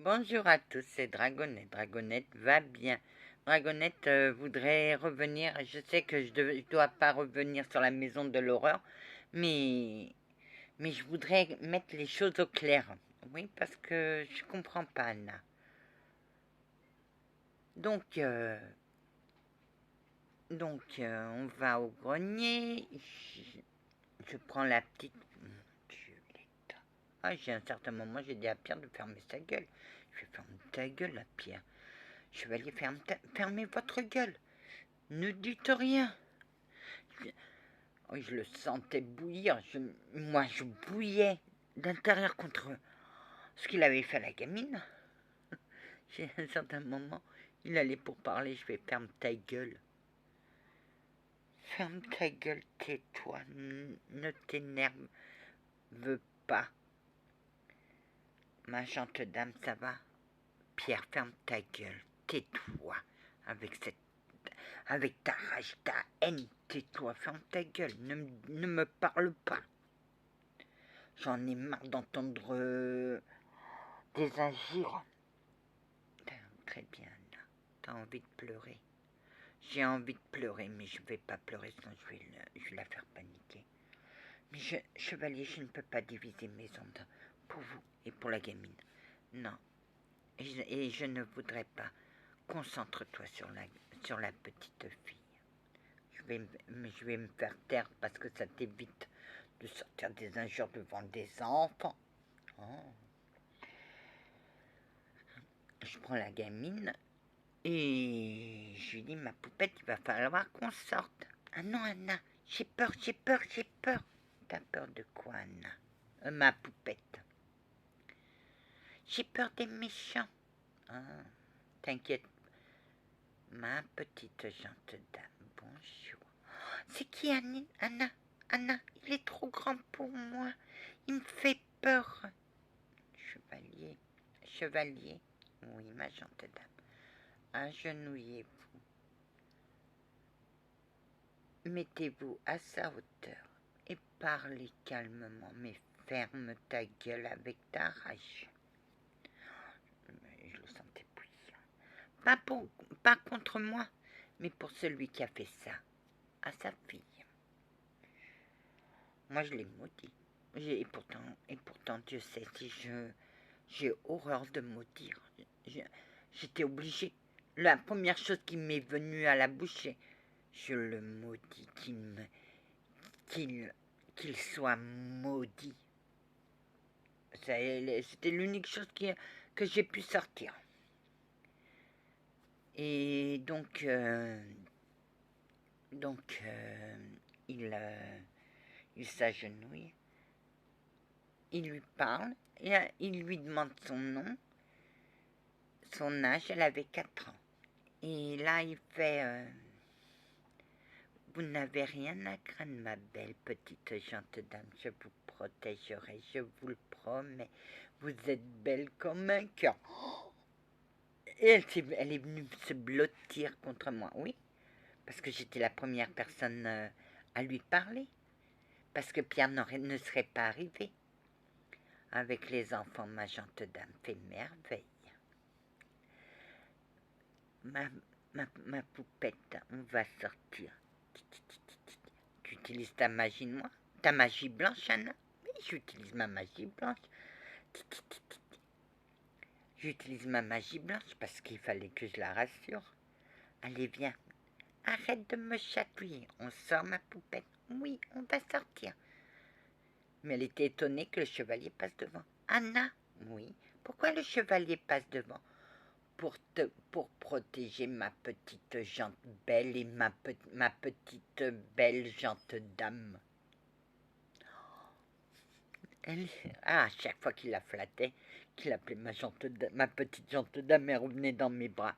Bonjour à tous, c'est Dragonette. Dragonette va bien. Dragonette voudrait revenir. Je sais que je dois pas revenir sur la maison de l'horreur, mais, mais je voudrais mettre les choses au clair. Oui, parce que je comprends pas, Anna. Donc, euh, on va au grenier. Je prends la petite. Juliette. Ah, j'ai un certain moment, j'ai dit à Pierre de fermer sa gueule. Je vais fermer ta gueule, la Pierre. Chevalier, fermez votre gueule. Ne dites rien. Oh, je le sentais bouillir. Moi, je bouillais d'intérieur contre ce qu'il avait fait à la gamine. J'ai un certain moment, il allait pour parler. Je vais ferme ta gueule. Ferme ta gueule, tais-toi. Ne t'énerve pas. Ma gentille dame, ça va? Pierre, ferme ta gueule. Tais-toi. Avec ta rage, ta haine, tais-toi, ferme ta gueule, ne me parle pas. J'en ai marre d'entendre des injures. Très bien, Anna. T'as envie de pleurer. J'ai envie de pleurer, mais je ne vais pas pleurer, sinon je vais la faire paniquer. Mais chevalier, je ne peux pas diviser mes ondes pour vous et pour la gamine. Non. Et je ne voudrais pas. Concentre-toi sur la petite fille. Je vais me faire taire parce que ça t'évite de sortir des injures devant des enfants. Oh. Je prends la gamine et je lui dis, ma poupette, il va falloir qu'on sorte. Ah non, Anna, j'ai peur. T'as peur de quoi, Anna? Ma poupette. J'ai peur des méchants. Ah, t'inquiète. Ma petite gentille dame, bonjour. C'est qui, Anna? Anna, il est trop grand pour moi. Il me fait peur. Chevalier. Oui, ma gentille dame. Agenouillez-vous. Mettez-vous à sa hauteur et parlez calmement, mais ferme ta gueule avec ta rage. Je le sentais bouillir. Pas contre moi, mais pour celui qui a fait ça à sa fille. Moi, je l'ai maudit. Et pourtant, Dieu sait si j'ai horreur de maudire. J'étais obligée. La première chose qui m'est venue à la bouche, je le maudis, qu'il soit maudit. C'était l'unique chose que j'ai pu sortir. Et il s'agenouille, il lui parle, et il lui demande son nom, son âge. Elle avait 4 ans. Et là, il fait... vous n'avez rien à craindre, ma belle petite gentille dame. Je vous protégerai, je vous le promets. Vous êtes belle comme un cœur. Et elle est venue se blottir contre moi, oui. Parce que j'étais la première personne à lui parler. Parce que Pierre ne serait pas arrivé. Avec les enfants, ma gentille dame fait merveille. Ma poupette, on va sortir. Tu utilises ta magie noire? Ta magie blanche, Anna? Oui, j'utilise ma magie blanche. J'utilise ma magie blanche parce qu'il fallait que je la rassure. Allez, viens. Arrête de me chatouiller. On sort, ma poupette. Oui, on va sortir. Mais elle était étonnée que le chevalier passe devant. Anna? Oui. Pourquoi le chevalier passe devant? Pour protéger ma petite gente belle et ma petite belle gente dame. À chaque fois qu'il la flattait, qu'il appelait ma petite gente dame, elle revenait dans mes bras.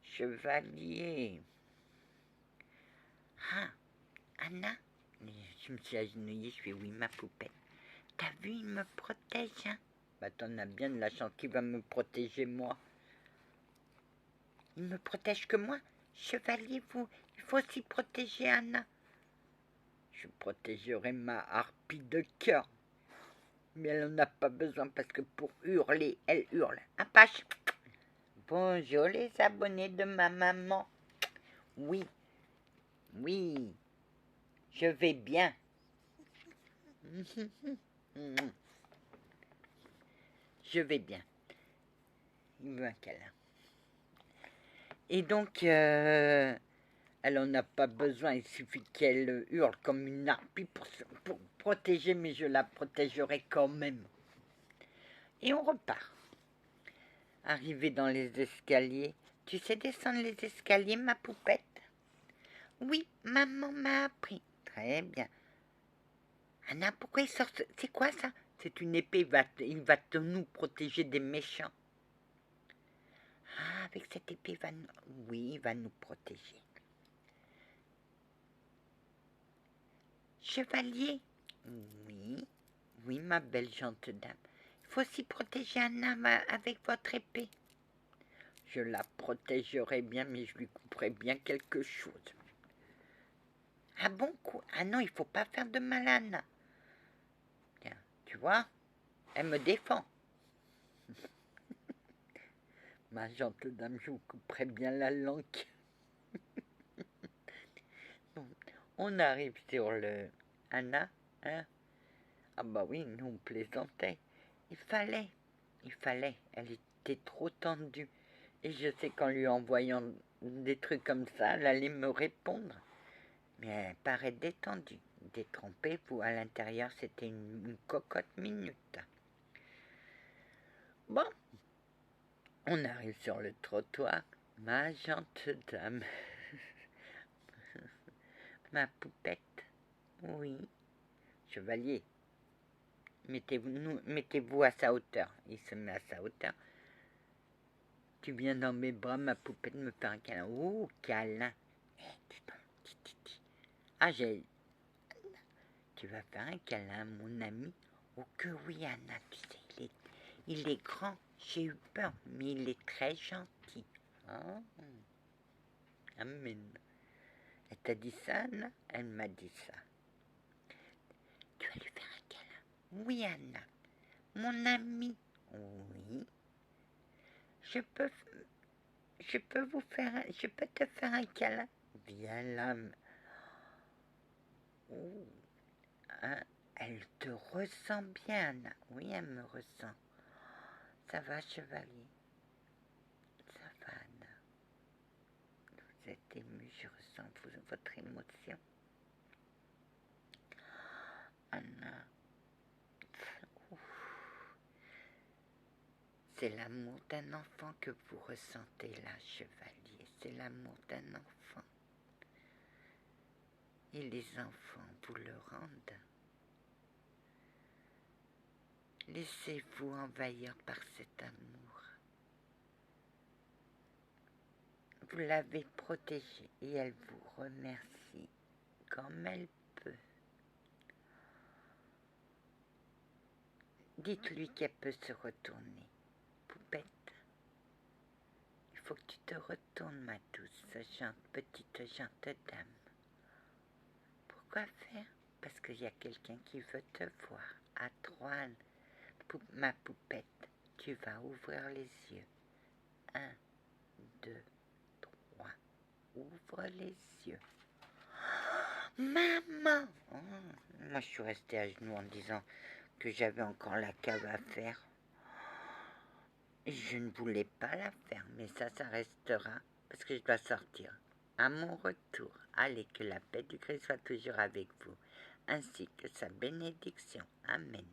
Chevalier. Ah, Anna? Je me suis agenouillée, je fais oui, ma poupette. T'as vu, il me protège, hein? Bah, t'en as bien de la chance qu'il va me protéger, moi. Il me protège que moi? Chevalier, il faut aussi protéger Anna. Je protégerai ma harpie de cœur. Mais elle n'en a pas besoin parce que pour hurler, elle hurle. Apache. Bonjour les abonnés de ma maman. Oui, oui, je vais bien. Je vais bien. Il veut un câlin. Et donc, elle n'en a pas besoin. Il suffit qu'elle hurle comme une harpie pour protéger, mais je la protégerai quand même. Et on repart. Arrivé dans les escaliers. Tu sais descendre les escaliers, ma poupette? Oui, maman m'a appris. Très bien. Anna, pourquoi il sort? C'est quoi ça? C'est une épée, il va nous protéger des méchants. Ah, avec cette épée, oui, il va nous protéger. Chevalier? Oui, oui, ma belle gentille dame. Il faut aussi protéger Anna avec votre épée. Je la protégerai bien, mais je lui couperai bien quelque chose. Ah bon coup? Ah non, il faut pas faire de mal à Anna. Tiens, tu vois, elle me défend. Ma gentille dame, je vous couperai bien la langue. Bon, on arrive sur le Anna, hein? Ah bah oui, nous on plaisantait. Il fallait, elle était trop tendue. Et je sais qu'en lui envoyant des trucs comme ça, elle allait me répondre. Mais elle paraît détendue. Détrompez-vous, à l'intérieur c'était une cocotte minute. Bon, on arrive sur le trottoir. Ma gentille dame, ma poupette, oui, chevalier, mettez-vous à sa hauteur. Il se met à sa hauteur. Tu viens dans mes bras, ma poupette, me faire un câlin. Oh, câlin. Ah, tu vas faire un câlin, mon ami? Oh que oui, Anna, tu sais, il est grand. J'ai eu peur, mais il est très gentil. Oh. Amen. Elle t'a dit ça, Anna? Elle m'a dit ça. Tu vas lui faire un câlin? Oui, Anna. Mon ami. Oui. Je peux te faire un câlin? Viens là. Oh. Hein? Elle te ressent bien, Anna. Oui, elle me ressent. Ça va, chevalier? Ça va, Anna. Vous êtes ému, je ressens votre émotion. Anna. C'est l'amour d'un enfant que vous ressentez là, chevalier. C'est l'amour d'un enfant. Et les enfants vous le rendent. Laissez-vous envahir par cet amour. Vous l'avez protégée et elle vous remercie comme elle peut. Dites-lui qu'elle peut se retourner. Poupette, il faut que tu te retournes, ma douce, petite gentille dame. Pourquoi faire? Parce qu'il y a quelqu'un qui veut te voir. À trois, ma poupette, tu vas ouvrir les yeux. 1, 2, 3. Ouvre les yeux. Maman! Oh, moi, je suis restée à genoux en disant que j'avais encore la cave à faire. Je ne voulais pas la faire, mais ça restera parce que je dois sortir. À mon retour, allez, que la paix du Christ soit toujours avec vous, ainsi que sa bénédiction. Amen.